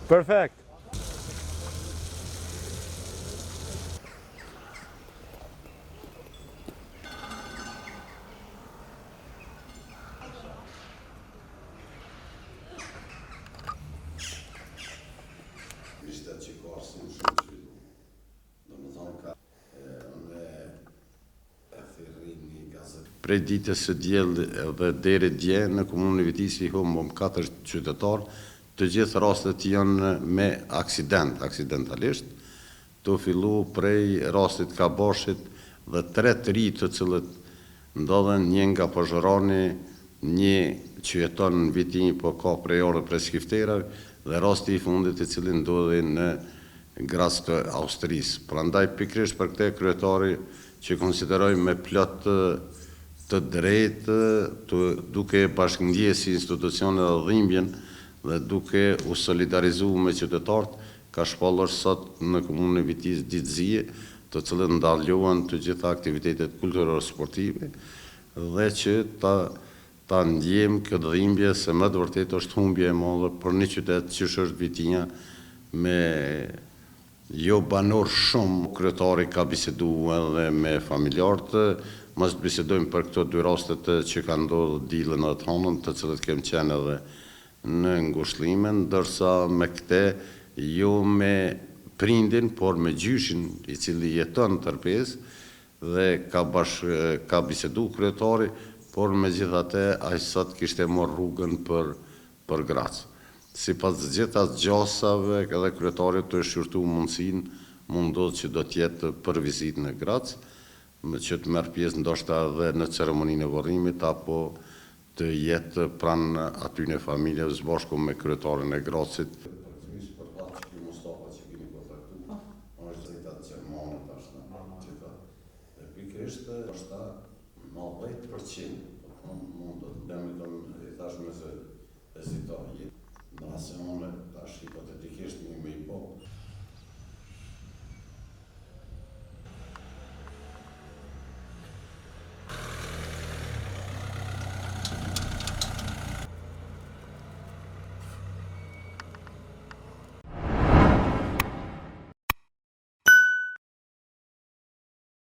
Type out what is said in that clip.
Perfect. Prej ditës së diell dhe deri dje në komunën e Vitisë i humbëm 4 qytetarë, të gjithë rastet janë me aksidentalisht, të fillu prej rastit Kaboshit dhe 3 të ri të cilët ndodhen, një nga Pozhorani, një që jeton në Vitinj po ka prej orë prej Skifterave dhe rasti i fundit i cili ndodhi në Graz të Austrisë. Prandaj pikërisht për këtë kryetari që konsideroj me plot të drejtë, duke bashkëndje si institucione dhe dhimbjen dhe duke u solidarizu me qytetarët, ka shpallur sot në komunën e Vitisë ditëzie, të cilët ndaljohen të gjitha aktivitetet kulturore sportive dhe që ta ndjem këtë dhimbje se më të vërtet është humbje e madhe për një qytet që është Vitinja me jo banor shumë. Kryetari ka bisedu edhe me familjarët, mos bisedojmë për këto 2 rastet që kanë ndodhur dilën edhe të hënën, të cilët kemi qenë edhe në ngushëllime, ndërsa me këte jo me prindin, por me gjyshin i cili jeton tërpes dhe ka bisedu kryetari, por me gjithate ai sot kishte marrë rrugën për Graz. Sipas gjitha gjasave edhe kryetari të shqyrtu mundësinë, mundohet që do t'jetë për vizitë në Graz, që të merr pjesë ndoshta edhe në ceremoninë e varrimit apo të jetë pranë aty në familje së bashku me kryetarin e Grazit. Pikërisht është 90% mund të dëmë i thashme se hezitoj. Nëse unë